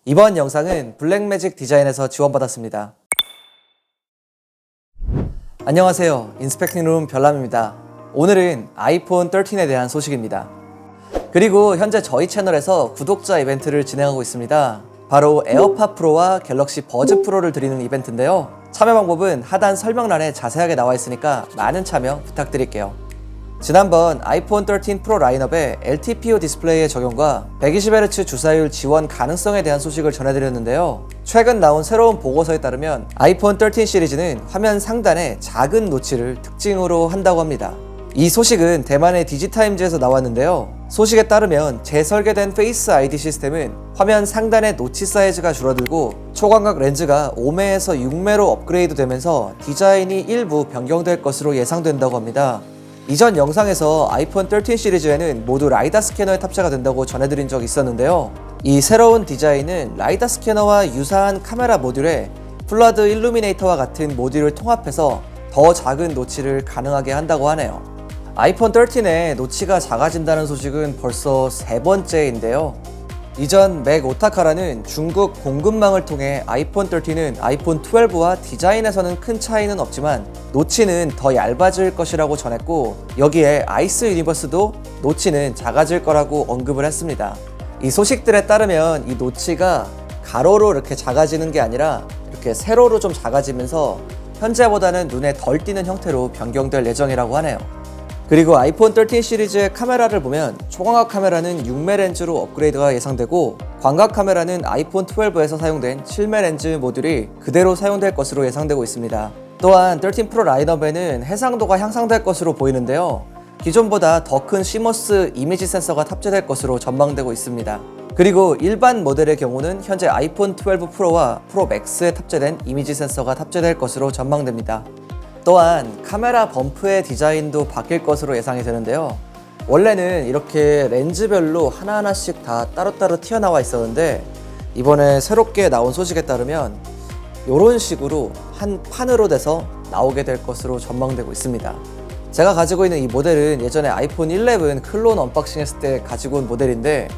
이번 영상은 블랙매직 디자인에서 지원받았습니다. 안녕하세요. 인스펙팅룸 별남입니다. 오늘은 아이폰 13에 대한 소식입니다. 그리고 현재 저희 채널에서 구독자 이벤트를 진행하고 있습니다. 바로 에어팟 프로와 갤럭시 버즈 프로를 드리는 이벤트인데요. 참여 방법은 하단 설명란에 자세하게 나와 있으니까 많은 참여 부탁드릴게요. 지난번 아이폰 13 프로 라인업의 LTPO 디스플레이의 적용과 120Hz 주사율 지원 가능성에 대한 소식을 전해드렸는데요. 최근 나온 새로운 보고서에 따르면 아이폰 13 시리즈는 화면 상단에 작은 노치를 특징으로 한다고 합니다. 이 소식은 대만의 디지타임즈에서 나왔는데요. 소식에 따르면 재설계된 페이스 ID 시스템은 화면 상단의 노치 사이즈가 줄어들고 초광각 렌즈가 5매에서 6매로 업그레이드 되면서 디자인이 일부 변경될 것으로 예상된다고 합니다. 이전 영상에서 아이폰 13 시리즈에는 모두 라이다 스캐너에 탑재가 된다고 전해드린 적이 있었는데요. 이 새로운 디자인은 라이다 스캐너와 유사한 카메라 모듈에 플러드 일루미네이터와 같은 모듈을 통합해서 더 작은 노치를 가능하게 한다고 하네요. 아이폰 13의 노치가 작아진다는 소식은 벌써 3번째인데요. 이전 맥 오타카라는 중국 공급망을 통해 아이폰 13은 아이폰 12와 디자인에서는 큰 차이는 없지만 노치는 더 얇아질 것이라고 전했고, 여기에 아이스 유니버스도 노치는 작아질 거라고 언급을 했습니다. 이 소식들에 따르면 이 노치가 가로로 이렇게 작아지는 게 아니라 이렇게 세로로 좀 작아지면서 현재보다는 눈에 덜 띄는 형태로 변경될 예정이라고 하네요. 그리고 아이폰 13 시리즈의 카메라를 보면 초광각 카메라는 6매 렌즈로 업그레이드가 예상되고, 광각 카메라는 아이폰 12에서 사용된 7매 렌즈 모듈이 그대로 사용될 것으로 예상되고 있습니다. 또한 13 프로 라인업에는 해상도가 향상될 것으로 보이는데요. 기존보다 더 큰 시머스 이미지 센서가 탑재될 것으로 전망되고 있습니다. 그리고 일반 모델의 경우는 현재 아이폰 12 프로와 프로 맥스에 탑재된 이미지 센서가 탑재될 것으로 전망됩니다. 또한 카메라 범프의 디자인도 바뀔 것으로 예상이 되는데요. 원래는 이렇게 렌즈별로 하나하나씩 다 따로따로 튀어나와 있었는데, 이번에 새롭게 나온 소식에 따르면 이런 식으로 한 판으로 돼서 나오게 될 것으로 전망되고 있습니다. 제가 가지고 있는 이 모델은 예전에 아이폰 11 클론 언박싱 했을 때 가지고 온 모델인데,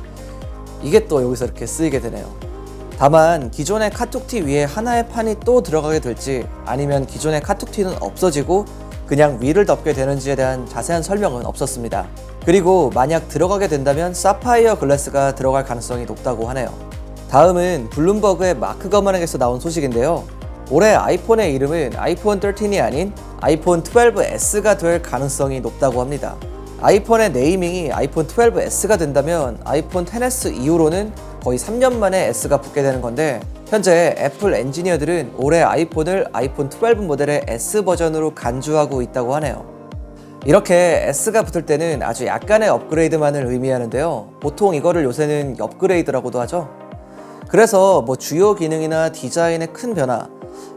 이게 또 여기서 이렇게 쓰이게 되네요. 다만 기존의 카툭티 위에 하나의 판이 또 들어가게 될지, 아니면 기존의 카툭티는 없어지고 그냥 위를 덮게 되는지에 대한 자세한 설명은 없었습니다. 그리고 만약 들어가게 된다면 사파이어 글래스가 들어갈 가능성이 높다고 하네요. 다음은 블룸버그의 마크 거먼에게서 나온 소식인데요. 올해 아이폰의 이름은 아이폰 13이 아닌 아이폰 12S가 될 가능성이 높다고 합니다. 아이폰의 네이밍이 아이폰 12S가 된다면 아이폰 XS 이후로는 거의 3년 만에 S가 붙게 되는 건데, 현재 애플 엔지니어들은 올해 아이폰을 아이폰 12 모델의 S 버전으로 간주하고 있다고 하네요. 이렇게 S가 붙을 때는 아주 약간의 업그레이드만을 의미하는데요. 보통 이거를 요새는 업그레이드라고도 하죠. 그래서 주요 기능이나 디자인의 큰 변화,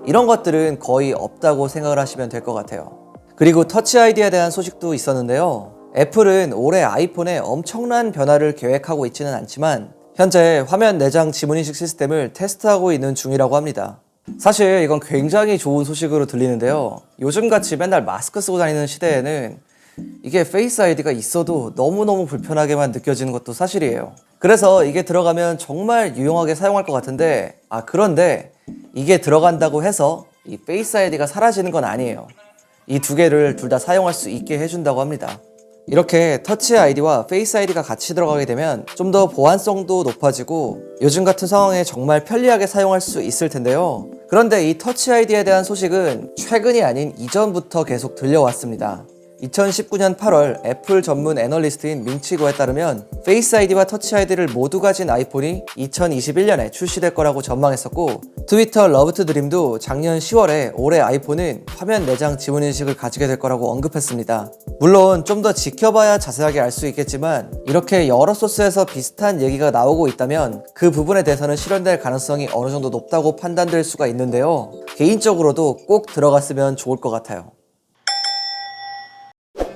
이런 것들은 거의 없다고 생각을 하시면 될 것 같아요. 그리고 터치 아이디에 대한 소식도 있었는데요. 애플은 올해 아이폰에 엄청난 변화를 계획하고 있지는 않지만 현재 화면 내장 지문인식 시스템을 테스트하고 있는 중이라고 합니다. 사실 이건 굉장히 좋은 소식으로 들리는데요. 요즘같이 맨날 마스크 쓰고 다니는 시대에는 이게 페이스 아이디가 있어도 너무너무 불편하게만 느껴지는 것도 사실이에요. 그래서 이게 들어가면 정말 유용하게 사용할 것 같은데, 그런데 이게 들어간다고 해서 이 페이스 아이디가 사라지는 건 아니에요. 이 두 개를 둘 다 사용할 수 있게 해준다고 합니다. 이렇게 터치 아이디와 페이스 아이디가 같이 들어가게 되면 좀 더 보안성도 높아지고 요즘 같은 상황에 정말 편리하게 사용할 수 있을 텐데요. 그런데 이 터치 아이디에 대한 소식은 최근이 아닌 이전부터 계속 들려왔습니다. 2019년 8월 애플 전문 애널리스트인 민치고에 따르면 페이스 아이디와 터치 아이디를 모두 가진 아이폰이 2021년에 출시될 거라고 전망했었고, 트위터 러브투드림도 작년 10월에 올해 아이폰은 화면 내장 지문 인식을 가지게 될 거라고 언급했습니다. 물론 좀 더 지켜봐야 자세하게 알 수 있겠지만, 이렇게 여러 소스에서 비슷한 얘기가 나오고 있다면 그 부분에 대해서는 실현될 가능성이 어느 정도 높다고 판단될 수가 있는데요. 개인적으로도 꼭 들어갔으면 좋을 것 같아요.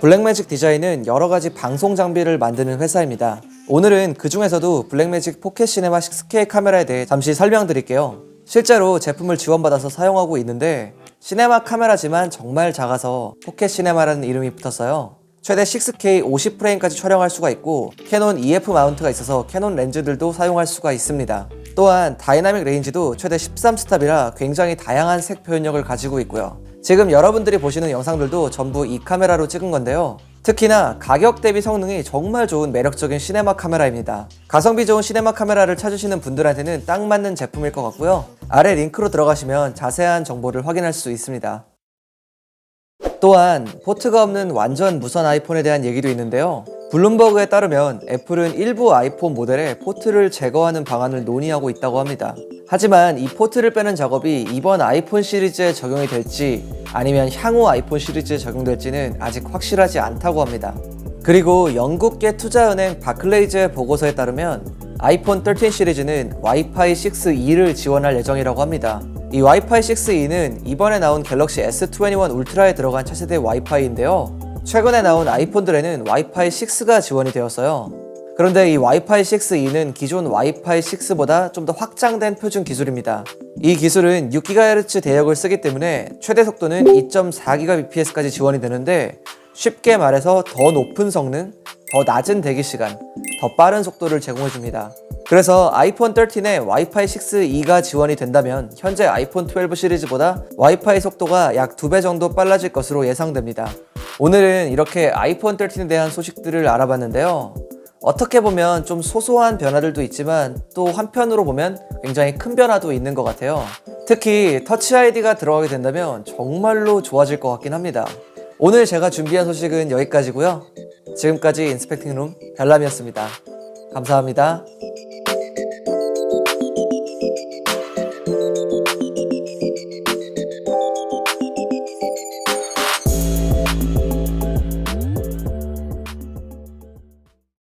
블랙매직 디자인은 여러가지 방송 장비를 만드는 회사입니다. 오늘은 그 중에서도 블랙매직 포켓 시네마 6K 카메라에 대해 잠시 설명드릴게요. 실제로 제품을 지원받아서 사용하고 있는데, 시네마 카메라지만 정말 작아서 포켓 시네마라는 이름이 붙었어요. 최대 6K 50프레임까지 촬영할 수가 있고, 캐논 EF 마운트가 있어서 캐논 렌즈들도 사용할 수가 있습니다. 또한 다이나믹 레인지도 최대 13스탑이라 굉장히 다양한 색 표현력을 가지고 있고요. 지금 여러분들이 보시는 영상들도 전부 이 카메라로 찍은 건데요. 특히나 가격 대비 성능이 정말 좋은 매력적인 시네마 카메라입니다. 가성비 좋은 시네마 카메라를 찾으시는 분들한테는 딱 맞는 제품일 것 같고요. 아래 링크로 들어가시면 자세한 정보를 확인할 수 있습니다. 또한 포트가 없는 완전 무선 아이폰에 대한 얘기도 있는데요. 블룸버그에 따르면 애플은 일부 아이폰 모델에 포트를 제거하는 방안을 논의하고 있다고 합니다. 하지만 이 포트를 빼는 작업이 이번 아이폰 시리즈에 적용이 될지 아니면 향후 아이폰 시리즈에 적용될지는 아직 확실하지 않다고 합니다. 그리고 영국계 투자은행 바클레이즈의 보고서에 따르면 아이폰 13 시리즈는 와이파이 6E를 지원할 예정이라고 합니다. 이 와이파이 6E는 이번에 나온 갤럭시 S21 울트라에 들어간 차세대 와이파이인데요. 최근에 나온 아이폰들에는 와이파이 6가 지원이 되었어요. 그런데 이 와이파이 6E는 기존 와이파이 6보다 좀 더 확장된 표준 기술입니다. 이 기술은 6GHz 대역을 쓰기 때문에 최대 속도는 2.4GBps까지 지원이 되는데 쉽게 말해서 더 높은 성능, 더 낮은 대기 시간, 더 빠른 속도를 제공해줍니다. 그래서 아이폰 13에 와이파이 6E가 지원이 된다면 현재 아이폰 12 시리즈보다 와이파이 속도가 약 2배 정도 빨라질 것으로 예상됩니다. 오늘은 이렇게 아이폰 13에 대한 소식들을 알아봤는데요. 어떻게 보면 좀 소소한 변화들도 있지만 또 한편으로 보면 굉장히 큰 변화도 있는 것 같아요. 특히 터치 아이디가 들어가게 된다면 정말로 좋아질 것 같긴 합니다. 오늘 제가 준비한 소식은 여기까지고요. 지금까지 인스펙팅룸 별남이었습니다. 감사합니다.